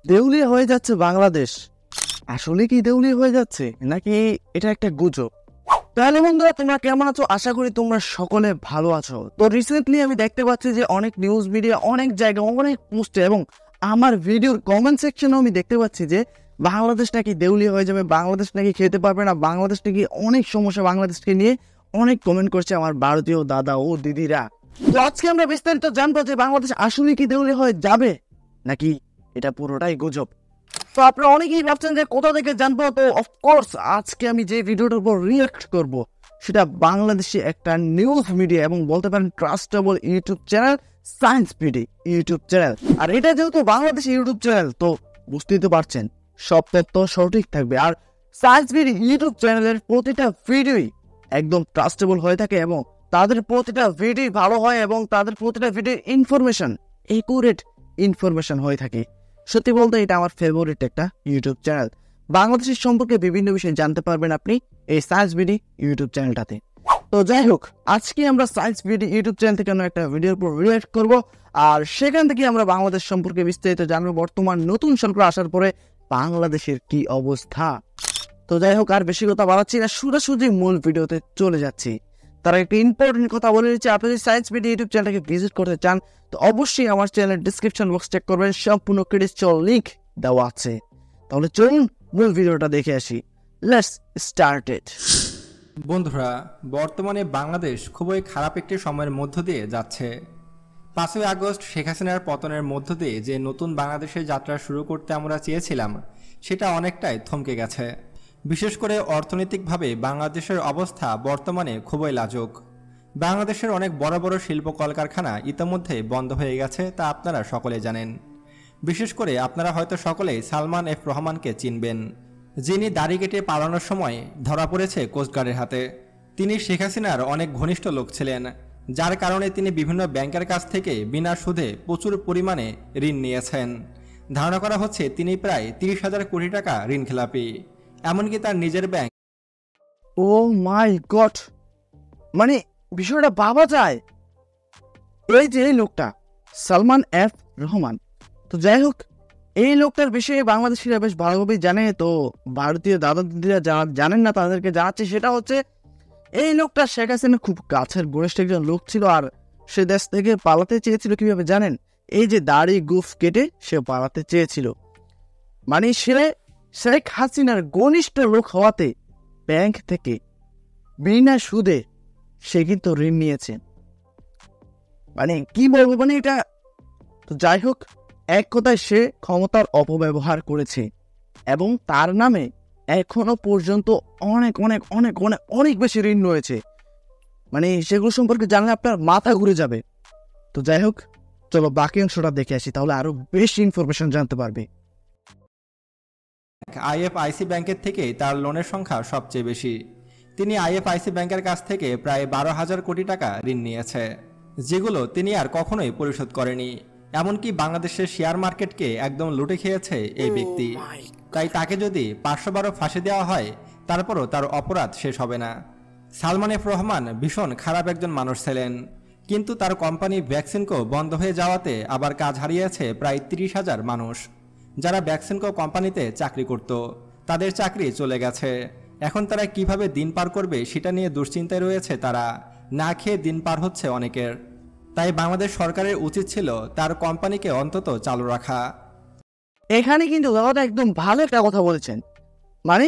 দেউলিয়া হয়ে যাচ্ছে বাংলাদেশ। আসলে কি দেউলিয়া হয়ে যাচ্ছে নাকি এটা একটা গুজব? তাহলে বন্ধুরা, তোমরা কেমন আছো? আশা করি তোমরা সকলে ভালো আছো। তো রিসেন্টলি আমি দেখতে পাচ্ছি যে অনেক নিউজ মিডিয়া, অনেক জায়গায়, অনেক পোস্টে এবং আমার ভিডিওর কমেন্ট সেকশনেও আমি দেখতে পাচ্ছি যে বাংলাদেশ নাকি দেউলিয়া হয়ে যাবে, বাংলাদেশ নাকি খেতে পারবে না, বাংলাদেশ নাকি অনেক সমস্যা, বাংলাদেশকে নিয়ে অনেক কমেন্ট করছে আমার ভারতীয় দাদা ও দিদিরা। তো আজকে আমরা বিস্তারিত জানবো যে বাংলাদেশ আসলে কি দেউলিয়া হয়ে যাবে নাকি এটা পুরোটাই গুজব। তো আপনারা অনেকেই ভাবছেন যে কোথা থেকে জানবো। তো অফকোর্স আজকে আমি যে ভিডিওটার উপর রিয়েক্ট করব সেটা বাংলাদেশি একটা নিউজ মিডিয়া এবং বলতে পারেন trustable YouTube channel science BD YouTube channel. আর এটা যেহেতু বাংলাদেশি ইউটিউব চ্যানেল, তো বুঝতেই তো পারছেন সব তথ্য সঠিক থাকবে। আর সায়েন্স বিডি ইউটিউব চ্যানেলের প্রতিটা ভিডিওই একদম ট্রাস্টেবল হয়ে থাকে এবং তাদের প্রতিটা ভিডিও ভালো হয় এবং তাদের প্রতিটা ভিডিও ইনফরমেশন একুরেট ইনফরমেশন হয়ে থাকে। সত্যি বলতে এটা আমার ফেভারিট একটা ইউটিউব চ্যানেল। বাংলাদেশের সম্পর্কে বিভিন্ন বিষয় জানতে পারবেন আপনি এই সায়েন্স বিডি ইউটিউব চ্যানেলটাতে। তো যাই হোক, আজকে আমরা সায়েন্স বিডি ইউটিউব চ্যানেল থেকে একটা ভিডিওর উপর রিয়েক্ট করব আর সেখান থেকে আমরা বাংলাদেশ সম্পর্কে বিস্তারিত জানবো, বর্তমান নতুন সরকার আসার পরে বাংলাদেশের কি অবস্থা। তো যাই হোক, আর বেশি কথা বাড়াচ্ছি না, সোজাসুজি মূল ভিডিওতে চলে যাচ্ছি। তারা একটা ইম্পর্টেন্ট কথা বলে নিচ্ছে, আপনি যদি সায়েন্স বিডি ইউটিউব চ্যানেলটাকে ভিজিট করতে চান তো অবশ্যই আমার চ্যানেলের ডিসক্রিপশন বক্স চেক করবেন, সম্পূর্ণ ক্রেডিটসল লিংক দেওয়া আছে। তাহলে চলুন মূল ভিডিওটা দেখে আসি। Let's start it. বন্ধুরা, বর্তমানে বাংলাদেশ খুবই খারাপ একটি সময়ের মধ্য দিয়ে যাচ্ছে। 5ই আগস্ট শেখ হাসিনার পতনের মধ্য দিয়ে যে নতুন বাংলাদেশের যাত্রা শুরু করতে আমরা চেয়েছিলাম সেটা অনেকটাই থমকে গেছে। বিশেষ করে অর্থনৈতিকভাবে বাংলাদেশের অবস্থা বর্তমানে খুবই লাজুক। বাংলাদেশের অনেক বড় বড় শিল্প কলকারখানা ইতিমধ্যে বন্ধ হয়ে গেছে, তা আপনারা সকলে জানেন। বিশেষ করে আপনারা হয়তো সকলেই সালমান এফ রহমানকে চিনবেন, যিনি দাড়ি কেটে পালানোর সময় ধরা পড়েছে কোস্টগার্ডের হাতে। তিনি শেখ হাসিনার অনেক ঘনিষ্ঠ লোক ছিলেন, যার কারণে তিনি বিভিন্ন ব্যাংকের কাছ থেকে বিনা সুদে প্রচুর পরিমাণে ঋণ নিয়েছেন। ধারণা করা হচ্ছে তিনি প্রায় 30,000 কোটি টাকা ঋণ খেলাপি। এমনকি তার নিজের ব্যাংক। ও মাই গড, মানে বিষয়টা ভাবা যায়। এই যে এই লোকটা সালমান এফ রহমান, তো যাই হোক, এই লোকটার বিষয়ে বাংলাদেশিরা বেশ ভালোভাবেই জানে। তো ভারতীয় দাদা দিদিরা যারা জানেন না তাদেরকে জানাচ্ছি, সেটা হচ্ছে এই লোকটা শেখ হাসিনার খুব কাছের ঘনিষ্ঠ একজন লোক ছিল। আর সে দেশ থেকে পালাতে চেয়েছিল কিভাবে জানেন? এই যে দাড়ি গুফ কেটে সে পালাতে চেয়েছিল। মানে সে শেখ হাসিনার ঘনিষ্ঠ লোক হওয়াতে ব্যাংক থেকে বিনা সুদে সে কিন্তু ঋণ নিয়েছে। মানে কি বলবো, মানে এটা তো যাই হোক, এক কথায় সে ক্ষমতার অপব্যবহার করেছে এবং তার নামে এখনো পর্যন্ত অনেক অনেক অনেক অনেক অনেক বেশি ঋণ রয়েছে। মানে সেগুলো সম্পর্কে জানলে আপনার মাথা ঘুরে যাবে। তো যাই হোক, চলো বাকি অংশটা দেখে আসি, তাহলে আরো বেশি ইনফরমেশন জানতে পারবে। আইএফআইসি ব্যাংকের থেকে তার লোনের সংখ্যা সবচেয়ে বেশি। তিনি আইএফআইসি ব্যাংকের কাছ থেকে প্রায় 12,000 কোটি টাকা ঋণ নিয়েছে, যেগুলো তিনি আর কখনোই পরিশোধ করেনি। এমনকি বাংলাদেশের শেয়ার মার্কেটকে একদম লুটে খেয়েছে এই ব্যক্তি। তাই তাকে যদি 512 ফাঁসি দেওয়া হয় তারপরও তার অপরাধ শেষ হবে না। সালমান এফ রহমান ভীষণ খারাপ একজন মানুষ ছিলেন, কিন্তু তার কোম্পানি ভ্যাকসিনকো বন্ধ হয়ে যাওয়াতে আবার কাজ হারিয়েছে প্রায় 30,000 মানুষ, যারা ভ্যাকসিনকো কোম্পানিতে চাকরি করত। তাদের চাকরি চলে গেছে। এখন তারা কিভাবে দিন পার করবে সেটা নিয়ে দুশ্চিন্তায় রয়েছে তারা। না খেয়ে দিন পার হচ্ছে অনেকের। তাই বাংলাদেশ সরকারের উচিত ছিল তার কোম্পানিকে অন্তত চালু রাখা। এখানে কিন্তু দাদা একদম ভালো একটা কথা বলেছেন। মানে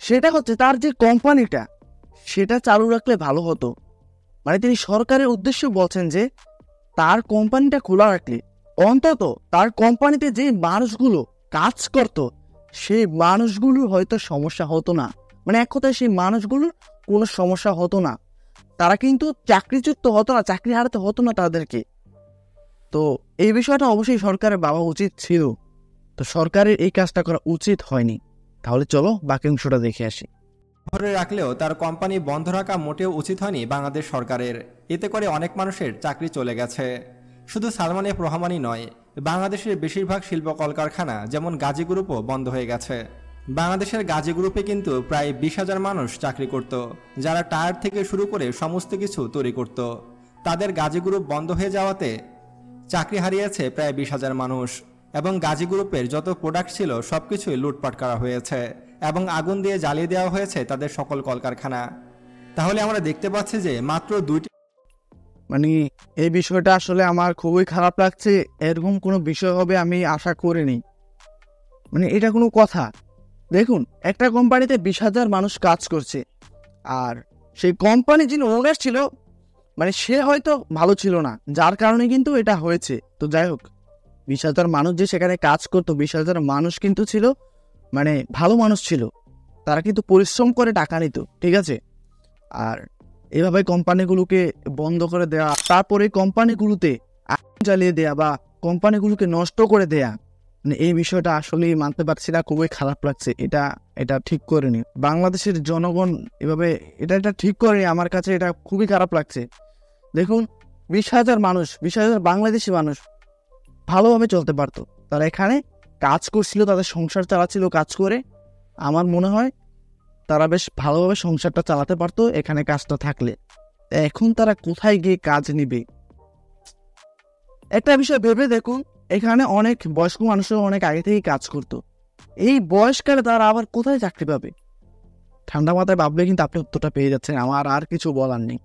সেটা হচ্ছে তার যে কোম্পানিটা সেটা চালু রাখলে ভালো হতো। মানে তিনি সরকারের উদ্দেশ্য বলছেন যে তার কোম্পানিটা খোলা রাখলে অন্তত তার কোম্পানিতে যে মানুষগুলো কাজ করত সেই মানুষগুলোর হয়তো সমস্যা হতো না। মানে এক কথায় সেই মানুষগুলোর কোনো সমস্যা হতো না, তারা কিন্তু চাকরিচ্যুত হতো না, চাকরি হারাতে হতো না তাদেরকে। তো এই বিষয়টা অবশ্যই সরকারের ভাবা উচিত ছিল, তো সরকারের এই কাজটা করা উচিত হয়নি। তাহলে চলো বাকি অংশটা দেখে আসি। ধরে রাখলেও তার কোম্পানি বন্ধ রাখা মোটেও উচিত হয়নি বাংলাদেশ সরকারের। এতে করে অনেক মানুষের চাকরি চলে গেছে। শুধু সালমান এফ রহমানই নয়, বাংলাদেশের বেশিরভাগ শিল্প কলকারখানা যেমন গাজী গ্রুপও বন্ধ হয়ে গেছে। বাংলাদেশের গাজী গ্রুপে কিন্তু প্রায় 20,000 মানুষ চাকরি করত, যারা টায়ার থেকে শুরু করে সমস্ত কিছু তৈরি করত। তাদের গাজী গ্রুপ বন্ধ হয়ে যাওয়াতে চাকরি হারিয়েছে প্রায় 20,000 মানুষ। এবং গাজী গ্রুপের যত প্রোডাক্ট ছিল সবকিছুই লুটপাট করা হয়েছে এবং আগুন দিয়ে জ্বালিয়ে দেওয়া হয়েছে তাদের সকল কলকারখানা। তাহলে আমরা দেখতে পাচ্ছি যে মাত্র 2টি মানে এই বিষয়টা আসলে আমার খুবই খারাপ লাগছে। এরকম কোনো বিষয় হবে আমি আশা করিনি। মানে এটা কোনো কথা? দেখুন, একটা কোম্পানিতে 20,000 মানুষ কাজ করছে, আর সেই কোম্পানি যিনি ওনার ছিল, মানে সে হয়তো ভালো ছিল না, যার কারণে কিন্তু এটা হয়েছে। তো যাই হোক, 20,000 মানুষ যে সেখানে কাজ করতো, 20,000 মানুষ কিন্তু ছিল মানে ভালো মানুষ ছিল, তারা কিন্তু পরিশ্রম করে টাকা নিত, ঠিক আছে? আর এভাবে কোম্পানিগুলোকে বন্ধ করে দেওয়া, তারপরে কোম্পানিগুলোতে আগুন জ্বালিয়ে দেয়া বা কোম্পানিগুলোকে নষ্ট করে দেয়া, মানে এই বিষয়টা আসলেই মানতে পারছি না, খুবই খারাপ লাগছে। এটা ঠিক করেনি বাংলাদেশের জনগণ, এভাবে এটা ঠিক করেনি। আমার কাছে এটা খুবই খারাপ লাগছে। দেখুন, 20,000 মানুষ, 20,000 বাংলাদেশি মানুষ ভালোভাবে চলতে পারতো, তারা এখানে কাজ করছিল, তাদের সংসার চালাচ্ছিল কাজ করে। আমার মনে হয় তারা বেশ ভালোভাবে সংসারটা চালাতে পারতো এখানে কাজটা থাকলে। এখন তারা কোথায় গিয়ে কাজ নিবে? একটা বিষয় ভেবে দেখুন, এখানে অনেক বয়স্ক মানুষও অনেক আগে থেকেই কাজ করতো, এই বয়সকালে তারা আবার কোথায় চাকরি পাবে? ঠান্ডা মাথায় ভাবলে কিন্তু আপনি উত্তরটা পেয়ে যাচ্ছেন। আমার আর কিছু বলার নেই।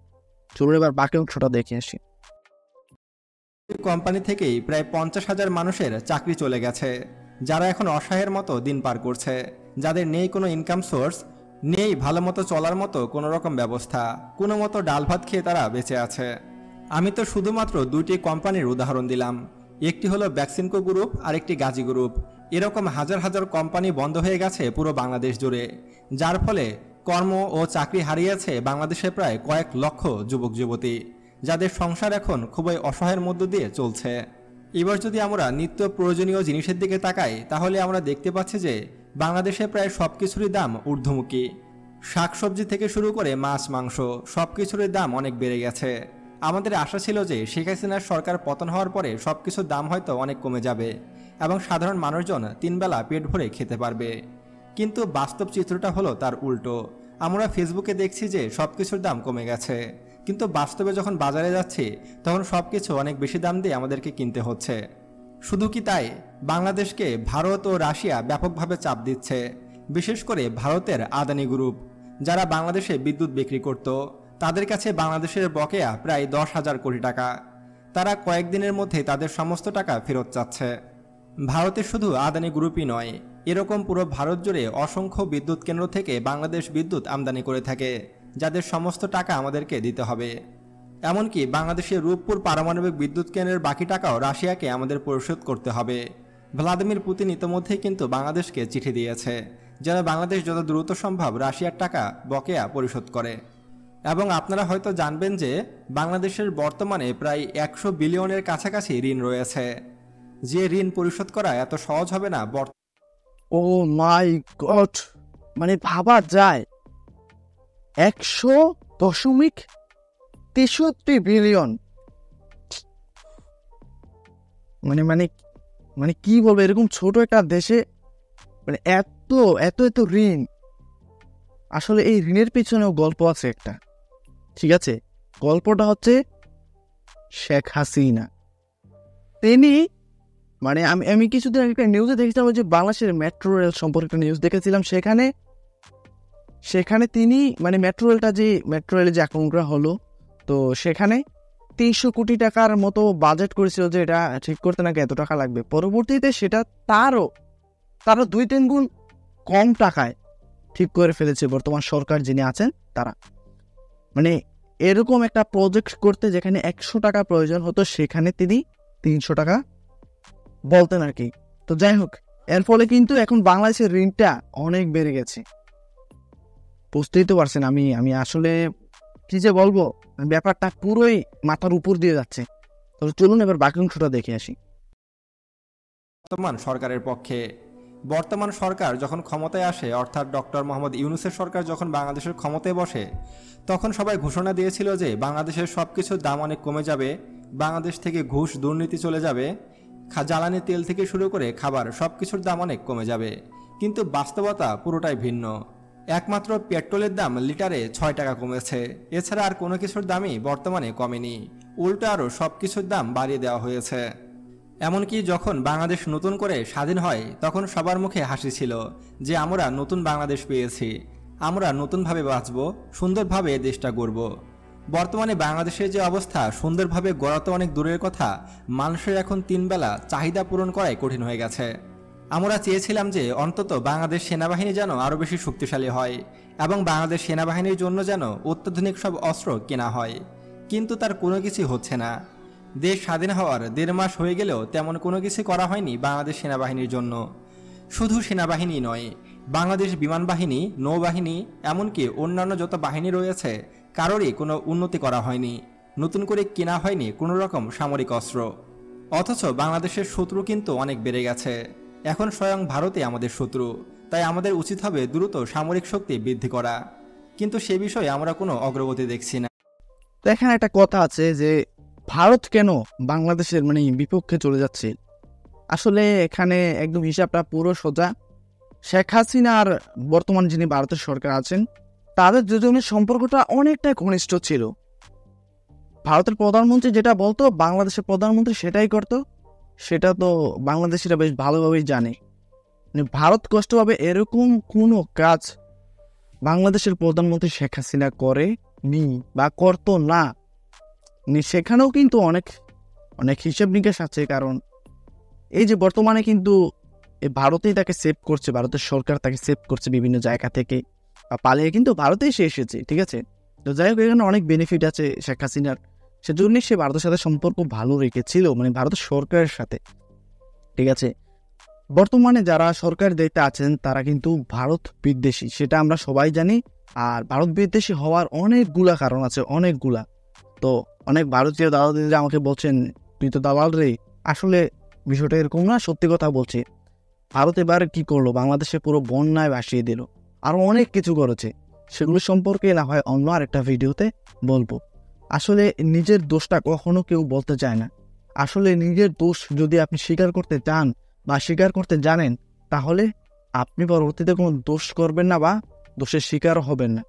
চলুন এবার বাকি অংশটা দেখে আসি। কোম্পানি থেকেই প্রায় 50,000 মানুষের চাকরি চলে গেছে, যারা এখন অসহায়ের মতো দিন পার করছে, যাদের নেই কোনো ইনকাম সোর্স, নেই ভালো মতো চলার মতো কোনো রকম ব্যবস্থা, কোনো মতো ডাল ভাত খেয়ে তারা বেঁচে আছে। আমি তো শুধুমাত্র 2টি কোম্পানির উদাহরণ দিলাম, একটি হলো ভ্যাকসিনকো গ্রুপ আর একটি গাজী গ্রুপ। এরকম হাজার হাজার কোম্পানি বন্ধ হয়ে গেছে পুরো বাংলাদেশ জুড়ে, যার ফলে কর্ম ও চাকরি হারিয়েছে বাংলাদেশে প্রায় কয়েক লক্ষ যুবক যুবতী, যাদের সংসার এখন খুবই অসহায়ের মধ্য দিয়ে চলছে। এবার যদি আমরা নিত্য প্রয়োজনীয় জিনিসের দিকে তাকাই, তাহলে আমরা দেখতে পাচ্ছি যে বাংলাদেশে প্রায় সব কিছুরই দাম ঊর্ধ্বমুখী। শাকসবজি থেকে শুরু করে মাছ মাংস সব কিছুরই দাম অনেক বেড়ে গেছে। আমাদের আশা ছিল যে শেখ হাসিনার সরকার পতন হওয়ার পরে সব কিছুর দাম হয়তো অনেক কমে যাবে এবং সাধারণ মানুষজন 3 বেলা পেট ভরে খেতে পারবে, কিন্তু বাস্তব চিত্রটা হলো তার উল্টো। আমরা ফেসবুকে দেখছি যে সব কিছুর দাম কমে গেছে, কিন্তু বাস্তবে যখন বাজারে যাচ্ছি তখন সব কিছু অনেক বেশি দাম দিয়ে আমাদেরকে কিনতে হচ্ছে। শুধু কি তাই, বাংলাদেশকে ভারত ও রাশিয়া ব্যাপকভাবে চাপ দিচ্ছে, বিশেষ করে ভারতের আদানি গ্রুপ, যারা বাংলাদেশে বিদ্যুৎ বিক্রি করত। তাদের কাছে বাংলাদেশের বকেয়া প্রায় 10,000 কোটি টাকা। তারা কয়েকদিনের মধ্যে তাদের সমস্ত টাকা ফেরত চাচ্ছে। ভারতের শুধু আদানি গ্রুপই নয়, এরকম পুরো ভারত জুড়ে অসংখ্য বিদ্যুৎ কেন্দ্র থেকে বাংলাদেশ বিদ্যুৎ আমদানি করে থাকে, যাদের সমস্ত টাকা আমাদেরকে দিতে হবে। এমনকি বাংলাদেশের রূপপুর পারমাণবিক বিদ্যুৎ কেন্দ্রের বাকি টাকাও রাশিয়াকে আমাদের পরিশোধ করতে হবে। ভ্লাদিমির পুতিন ইতিমধ্যেই কিন্তু বাংলাদেশকে চিঠি দিয়েছে যেন বাংলাদেশ যত দ্রুত সম্ভব রাশিয়ার টাকা বকেয়া পরিশোধ করে। এবং আপনারা হয়তো জানবেন যে বাংলাদেশের বর্তমানে প্রায় 100 বিলিয়নের কাছাকাছি ঋণ রয়েছে, যে ঋণ পরিশোধ করা এত সহজ হবে না। ও মাই গড, মানে ভাবা যায় 100.63 বিলিয়ন, মানে মানে মানে কি বলবো, এরকম ছোট একটা দেশে মানে এত এত এত ঋণ। আসলে এই ঋণের পিছনেও গল্প আছে একটা, ঠিক আছে? গল্পটা হচ্ছে শেখ হাসিনা। তিনি মানে আমি কিছুদিন আগে একটা নিউজে দেখেছিলাম যে বাংলাদেশের মেট্রো রেল সম্পর্কে একটা নিউজ দেখেছিলাম। সেখানে তিনি মানে মেট্রো রেলের যে অ্যাকাউন্টটা হলো, তো সেখানে 300 কোটি টাকার মতো বাজেট করেছিল যে এটা ঠিক করতে নাকি এত টাকা লাগবে। পরবর্তীতে সেটা তারও 2-3 গুণ কম টাকায় ঠিক করে ফেলেছে বর্তমান সরকার যিনি আছেন তারা। মানে এরকম একটা প্রজেক্ট করতে যেখানে 100 টাকা প্রয়োজন হতো, সেখানে তিনি 300 টাকা বলতেন আর কি। তো যাই হোক, এর ফলে কিন্তু এখন বাংলাদেশের ঋণটা অনেক বেড়ে গেছে। বুঝতেই তো পারছেন আমি আসলে কি যে বলবো, ব্যাপারটা পুরোই মাথার উপর দিয়ে যাচ্ছে। তো চলুন এবার বাকি অংশটা দেখে আসি। বর্তমান সরকারের পক্ষে, বর্তমান সরকার যখন ক্ষমতায় আসে, অর্থাৎ ডক্টর মোহাম্মদ ইউনূসের সরকার যখন বাংলাদেশের ক্ষমতায় বসে, তখন সবাই ঘোষণা দিয়েছিল যে বাংলাদেশের সব কিছুর দাম অনেক কমে যাবে, বাংলাদেশ থেকে ঘুষ দুর্নীতি চলে যাবে, জ্বালানি তেল থেকে শুরু করে খাবার সব কিছুর দাম অনেক কমে যাবে। কিন্তু বাস্তবতা পুরোটাই ভিন্ন। একমাত্র পেট্রোলের দাম লিটারে 6 টাকা কমেছে, এছাড়া আর কোনো কিছুর দামই বর্তমানে কমেনি, উল্টো আরও সব কিছুর দাম বাড়িয়ে দেওয়া হয়েছে। এমনকি যখন বাংলাদেশ নতুন করে স্বাধীন হয় তখন সবার মুখে হাসি ছিল যে আমরা নতুন বাংলাদেশ পেয়েছি, আমরা নতুনভাবে বাঁচব, সুন্দরভাবে দেশটা গড়ব। বর্তমানে বাংলাদেশের যে অবস্থা, সুন্দরভাবে গড়া তো অনেক দূরের কথা, মানুষের এখন 3 বেলা চাহিদা পূরণ করাই কঠিন হয়ে গেছে। আমরা চেয়েছিলাম যে অন্তত বাংলাদেশ সেনাবাহিনী যেন আরও বেশি শক্তিশালী হয় এবং বাংলাদেশ সেনাবাহিনীর জন্য যেন অত্যাধুনিক সব অস্ত্র কেনা হয়, কিন্তু তার কোনো কিছু হচ্ছে না। দেশ স্বাধীন হওয়ার 1.5 মাস হয়ে গেলেও তেমন কোনো কিছু করা হয়নি বাংলাদেশ সেনাবাহিনীর জন্য। শুধু সেনাবাহিনী নয়, বাংলাদেশ বিমান বাহিনী, নৌবাহিনী, এমনকি অন্যান্য যত বাহিনী রয়েছে কারোরই কোনো উন্নতি করা হয়নি, নতুন করে কেনা হয়নি কোনো রকম সামরিক অস্ত্র। অথচ বাংলাদেশের শত্রু কিন্তু অনেক বেড়ে গেছে। এখন স্বয়ং ভারতই আমাদের শত্রু, তাই আমাদের উচিত হবে দ্রুত সামরিক শক্তি বৃদ্ধি করা, কিন্তু সে বিষয়ে আমরা কোনো অগ্রগতি দেখছি না। তো এখানে একটা কথা আছে যে ভারত কেন বাংলাদেশের বিপক্ষে চলে যাচ্ছে। আসলে এখানে একদম হিসাবটা পুরো সোজা। শেখ হাসিনা আর বর্তমান যিনি ভারতের সরকার আছেন তাদের দুজনের সম্পর্কটা অনেকটাই ঘনিষ্ঠ ছিল। ভারতের প্রধানমন্ত্রী যেটা বলতো বাংলাদেশের প্রধানমন্ত্রী সেটাই করতো, সেটা তো বাংলাদেশিরা বেশ ভালোভাবেই জানে। ভারত কষ্টভাবে এরকম কোনো কাজ বাংলাদেশের প্রধানমন্ত্রী শেখ হাসিনা করে নি বা করতো না। সেখানেও কিন্তু অনেক অনেক হিসেব নিকেশ আছে, কারণ এই যে বর্তমানে কিন্তু ভারতেই তাকে সেভ করছে, ভারতের সরকার তাকে সেভ করছে বিভিন্ন জায়গা থেকে, পালিয়ে কিন্তু ভারতেই সে এসেছে, ঠিক আছে। তো যাই হোক, এখানে অনেক বেনিফিট আছে শেখ হাসিনার, সেজন্যই সে ভারতের সাথে সম্পর্ক ভালো রেখেছিল, ভারতের সরকারের সাথে, ঠিক আছে। বর্তমানে যারা সরকার দায়িত্বে আছেন তারা কিন্তু ভারত বিদ্বেষী, সেটা আমরা সবাই জানি। আর ভারত বিদ্বেষী হওয়ার অনেকগুলা কারণ আছে, অনেকগুলা। তো অনেক ভারতীয় দাদা দিদিরা আমাকে বলছেন তুই তো দালাল রে। আসলে বিষয়টা এরকম না, সত্যি কথা বলছি। ভারত এবার কি করলো, বাংলাদেশে পুরো বন্যায় ভাসিয়ে দিল, আরো অনেক কিছু করেছে, সেগুলো সম্পর্কে না হয় অন্য আরেকটা ভিডিওতে বলবো। আসলে নিজের দোষটা কখনো কেউ বলতে চায় না। আসলে নিজের দোষ যদি আপনি স্বীকার করতে চান বা স্বীকার করতে জানেন, তাহলে আপনি পরবর্তীতে কোনো দোষ করবেন না বা দোষের শিকারও হবেন না,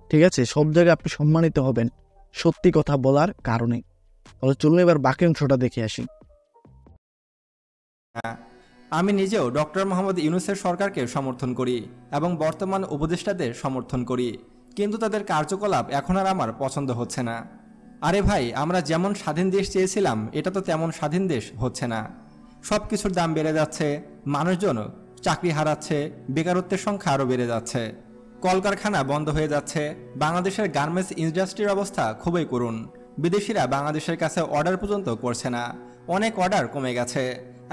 ঠিক আছে। সব জায়গায় আপনি সম্মানিত হবেন সত্যি কথা বলার কারণে। তাহলে চলুন এবার বাকি অংশটা দেখে আসি। আমি নিজেও ডক্টর মোহাম্মদ ইউনূসের সরকারকে সমর্থন করি এবং বর্তমান উপদেষ্টাদের সমর্থন করি, কিন্তু তাদের কার্যকলাপ এখন আর আমার পছন্দ হচ্ছে না। আরে ভাই, আমরা যেমন স্বাধীন দেশ চেয়েছিলাম এটা তো তেমন স্বাধীন দেশ হচ্ছে না। সব কিছুর দাম বেড়ে যাচ্ছে, মানুষজন চাকরি হারাচ্ছে, বেকারত্বের সংখ্যা আরও বেড়ে যাচ্ছে, কলকারখানা বন্ধ হয়ে যাচ্ছে। বাংলাদেশের গার্মেন্টস ইন্ডাস্ট্রির অবস্থা খুবই করুণ। বিদেশিরা বাংলাদেশের কাছে অর্ডার পর্যন্ত করছে না, অনেক অর্ডার কমে গেছে।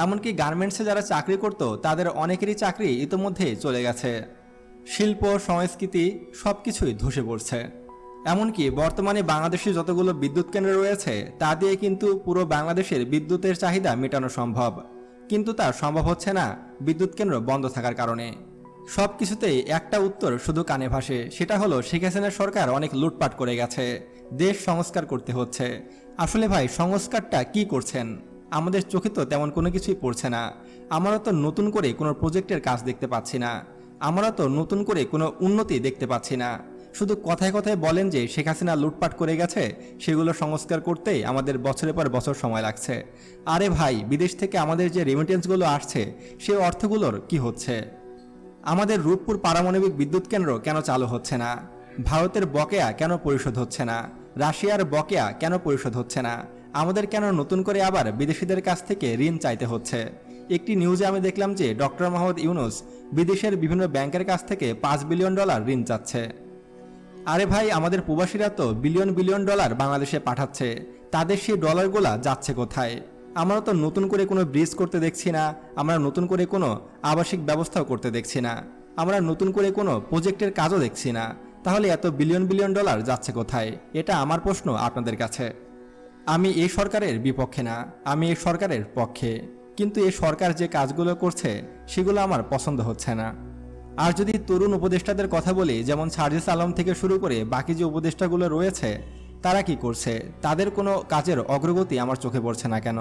এমনকি গার্মেন্টসে যারা চাকরি করত তাদের অনেকেরই চাকরি ইতিমধ্যেই চলে গেছে। শিল্প, সংস্কৃতি সব কিছুই ধসে পড়ছে। এমনকি বর্তমানে বাংলাদেশে যতগুলো বিদ্যুৎ কেন্দ্র রয়েছে তা দিয়ে কিন্তু পুরো বাংলাদেশের বিদ্যুতের চাহিদা মেটানো সম্ভব, কিন্তু তা সম্ভব হচ্ছে না বিদ্যুৎ কেন্দ্র বন্ধ থাকার কারণে। সব কিছুতেই একটা উত্তর শুধু কানে ভাসে, সেটা হলো শেখ হাসিনার সরকার অনেক লুটপাট করে গেছে, দেশ সংস্কার করতে হচ্ছে। আসলে ভাই, সংস্কারটা কি করছেন? আমাদের চোখে তো তেমন কোনো কিছুই পড়ছে না। আমরা তো নতুন করে কোনো প্রজেক্টের কাজ দেখতে পাচ্ছি না, আমরা তো নতুন করে কোনো উন্নতি দেখতে পাচ্ছি না। শুধু কথায় কথায় বলেন যে শেখ হাসিনা লুটপাট করে গেছে, সেগুলো সংস্কার করতেই আমাদের বছরের পর বছর সময় লাগছে। আরে ভাই, বিদেশ থেকে আমাদের যে রেমিটেন্সগুলো আসছে সেই অর্থগুলোর কি হচ্ছে? আমাদের রূপপুর পারমাণবিক বিদ্যুৎ কেন্দ্র কেন চালু হচ্ছে না? ভারতের বকেয়া কেন পরিশোধ হচ্ছে না? রাশিয়ার বকেয়া কেন পরিশোধ হচ্ছে না? আমাদের কেন নতুন করে আবার বিদেশিদের কাছ থেকে ঋণ চাইতে হচ্ছে? একটি নিউজে আমি দেখলাম যে ডক্টর মোহাম্মদ ইউনূস বিদেশের বিভিন্ন ব্যাংকের কাছ থেকে $5 বিলিয়ন ঋণ চাচ্ছে। আরে ভাই, আমাদের প্রবাসীরা তো বিলিয়ন বিলিয়ন ডলার বাংলাদেশে পাঠাচ্ছে, তাদের সেই ডলারগুলা যাচ্ছে কোথায়? আমরা তো নতুন করে কোনো ব্রিজ করতে দেখছি না, আমরা নতুন করে কোনো আবাসিক ব্যবস্থাও করতে দেখছি না, আমরা নতুন করে কোনো প্রজেক্টের কাজও দেখছি না। তাহলে এত বিলিয়ন বিলিয়ন ডলার যাচ্ছে কোথায়? এটা আমার প্রশ্ন আপনাদের কাছে। আমি এই সরকারের বিপক্ষে না, আমি এই সরকারের পক্ষে, কিন্তু এই সরকার যে কাজগুলো করছে সেগুলো আমার পছন্দ হচ্ছে না। আর যদি তরুণ উপদেষ্টাদের কথা বলি, যেমন সার্জিস আলম থেকে শুরু করে বাকি যে উপদেষ্টাগুলো রয়েছে, তারা কি করছে? তাদের কোনো কাজের অগ্রগতি আমার চোখে পড়ছে না কেন?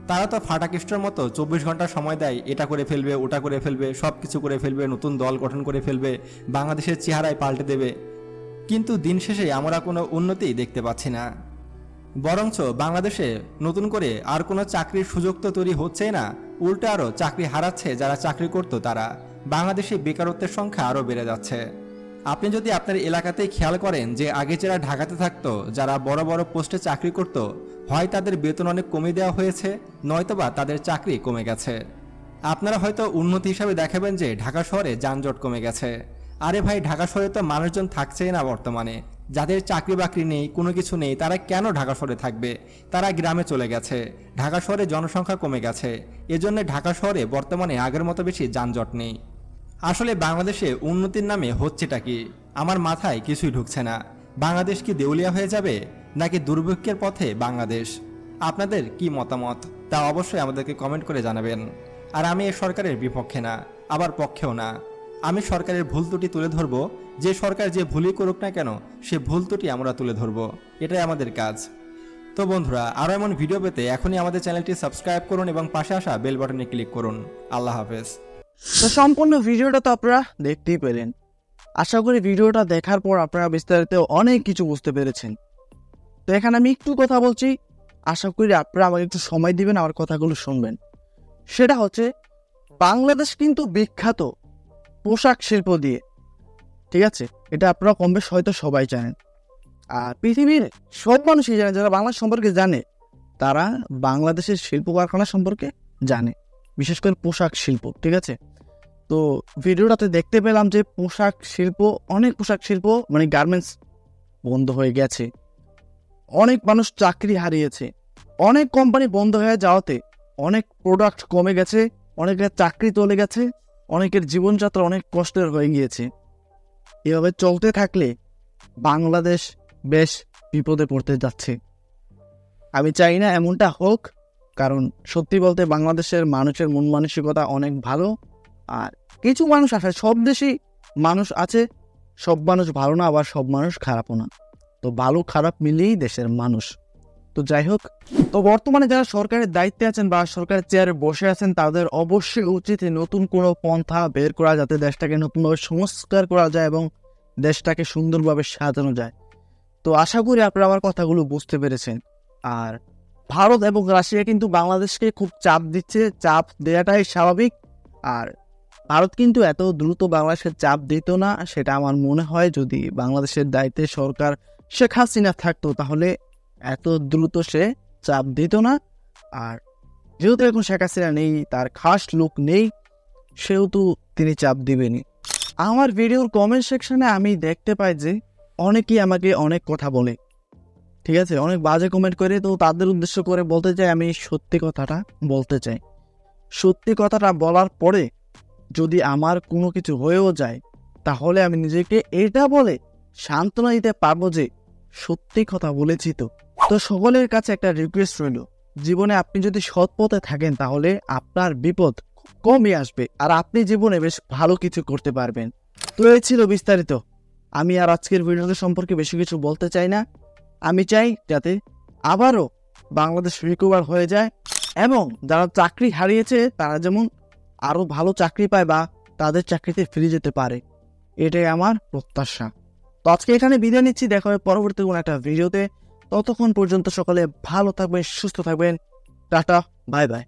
তারা তো ফাটাকেস্টের মতো 24 ঘন্টা সময় দেয়, এটা করে ফেলবে, ওটা করে ফেলবে, সব কিছু করে ফেলবে, নতুন দল গঠন করে ফেলবে, বাংলাদেশের চেহারায় পাল্টে দেবে, কিন্তু দিন শেষে আমরা কোনো উন্নতি দেখতে পাচ্ছি না। বরঞ্চ বাংলাদেশে নতুন করে আর কোনো চাকরির সুযোগ তো তৈরি হচ্ছেই না, উল্টে আরও চাকরি হারাচ্ছে যারা চাকরি করতো তারা। বাংলাদেশে বেকারত্বের সংখ্যা আরও বেড়ে যাচ্ছে। আপনি যদি আপনার এলাকাতেই খেয়াল করেন যে আগে যারা ঢাকাতে থাকতো, যারা বড় বড় পোস্টে চাকরি করত, হয় তাদের বেতন অনেক কমে দেওয়া হয়েছে, নয়তোবা তাদের চাকরি কমে গেছে। আপনারা হয়তো উন্নতি হিসাবে দেখাবেন যে ঢাকা শহরে যানজট কমে গেছে। আরে ভাই, ঢাকা শহরে তো মানুষজন থাকছেই না বর্তমানে। যাদের চাকরি বাকরি নেই, কোনো কিছু নেই, তারা কেন ঢাকা শহরে থাকবে? তারা গ্রামে চলে গেছে। ঢাকা শহরে জনসংখ্যা কমে গেছে, এজন্য ঢাকা শহরে বর্তমানে আগের মতো বেশি যানজট নেই। আসলে বাংলাদেশে উন্নতির নামে হচ্ছেটা কি আমার মাথায় কিছুই ঢুকছে না। বাংলাদেশ কি দেউলিয়া হয়ে যাবে, নাকি দুর্ভিক্ষের পথে বাংলাদেশ? আপনাদের কি মতামত তা অবশ্যই আমাদেরকে কমেন্ট করে জানাবেন। আর আমি এই সরকারের বিপক্ষে না, আবার পক্ষেও না। আমি সরকারের ভুল ত্রুটি তুলে ধরব। যে সরকার যে ভুলই করুক না কেন, সে ভুল ত্রুটি আমরা তুলে ধরব, এটাই আমাদের কাজ। তো বন্ধুরা, আরও এমন ভিডিও পেতে এখনই আমাদের চ্যানেলটি সাবস্ক্রাইব করুন এবং পাশে আসা বেল বাটনে ক্লিক করুন। আল্লাহ হাফেজ। তো সম্পূর্ণ ভিডিওটা তো আপনারা দেখতেই পেলেন। আশা করি ভিডিওটা দেখার পর আপনারা বিস্তারিত অনেক কিছু বুঝতে পেরেছেন। তো এখানে আমি একটু কথা বলছি, আশা করি আপনারা আমাকে একটু সময় দিবেন, আমার কথাগুলো শুনবেন। সেটা হচ্ছে, বাংলাদেশ কিন্তু বিখ্যাত পোশাক শিল্প দিয়ে, ঠিক আছে? এটা আপনারা কম বেশ হয়তো সবাই জানেন। আর পৃথিবীর সব মানুষই জানে, যারা বাংলাদেশ সম্পর্কে জানে তারা বাংলাদেশের শিল্প কারখানা সম্পর্কে জানে, বিশেষ করে পোশাক শিল্প, ঠিক আছে? তো ভিডিওটাতে দেখতে পেলাম যে অনেক পোশাক শিল্প মানে গার্মেন্টস বন্ধ হয়ে গেছে, অনেক মানুষ চাকরি হারিয়েছে, অনেক কোম্পানি বন্ধ হয়ে যাওয়াতে অনেক প্রোডাক্ট কমে গেছে, অনেকের চাকরি চলে গেছে, অনেকের জীবনযাত্রা অনেক কষ্টের হয়ে গিয়েছে। এভাবে চলতে থাকলে বাংলাদেশ বেশ বিপদে পড়তে যাচ্ছে। আমি চাই না এমনটা হোক, কারণ সত্যি বলতে বাংলাদেশের মানুষের মন মানসিকতা অনেক ভালো। আর কিছু মানুষ আছে, সব দেশেই মানুষ আছে, সব মানুষ ভালো না, আবার সব মানুষ খারাপও না। তো ভালো খারাপ মিলিয়েই দেশের মানুষ। তো যাই হোক, তো বর্তমানে যারা সরকারের দায়িত্বে আছেন বা সরকারের চেয়ারে বসে আছেন, তাদের অবশ্যই উচিত নতুন কোনো পন্থা বের করা, যাতে দেশটাকে নতুনভাবে সংস্কার করা যায় এবং দেশটাকে সুন্দরভাবে সাজানো যায়। তো আশা করি আপনারা আমার কথাগুলো বুঝতে পেরেছেন। আর ভারত এবং রাশিয়া কিন্তু বাংলাদেশকে খুব চাপ দিচ্ছে, চাপ দেওয়াটাই স্বাভাবিক। আর ভারত কিন্তু এত দ্রুত বাংলাদেশকে চাপ দিত না, সেটা আমার মনে হয়। যদি বাংলাদেশের দায়িত্বে সরকার শেখ হাসিনা থাকতো, তাহলে এত দ্রুত সে চাপ দিত না। আর যেহেতু এখন শেখ হাসিনা নেই, তার খাস লোক নেই, সেহেতু তিনি চাপ দিবেনি। আমার ভিডিওর কমেন্ট সেকশনে আমি দেখতে পাই যে অনেকেই আমাকে অনেক কথা বলে, ঠিক আছে, অনেক বাজে কমেন্ট করে। তো তাদের উদ্দেশ্য করে বলতে চাই, আমি সত্যি কথাটা বলতে চাই। সত্যি কথাটা বলার পরে যদি আমার কোনো কিছু হয়েও যায়, তাহলে আমি নিজেকে এটা বলে সান্ত্বনা দিতে পারবো যে সত্যি কথা বলেছি। তো সকলের কাছে একটা রিকোয়েস্ট রইল, জীবনে আপনি যদি সৎ পথে থাকেন, তাহলে আপনার বিপদ কমই আসবে আর আপনি জীবনে বেশ ভালো কিছু করতে পারবেন। তো এই ছিল বিস্তারিত। আমি আর আজকের ভিডিওটা সম্পর্কে বেশি কিছু বলতে চাই না। আমি চাই যাতে আবারও বাংলাদেশ রিকভার হয়ে যায় এবং যারা চাকরি হারিয়েছে তারা যেমন আরও ভালো চাকরি পায় বা তাদের চাকরিতে ফিরে যেতে পারে, এটাই আমার প্রত্যাশা। তো আজকে এখানে বিদায় নিচ্ছি, দেখা হবে পরবর্তী কোনো একটা ভিডিওতে। ততক্ষণ পর্যন্ত সকলে ভালো থাকবেন, সুস্থ থাকবেন। Tata, bye bye.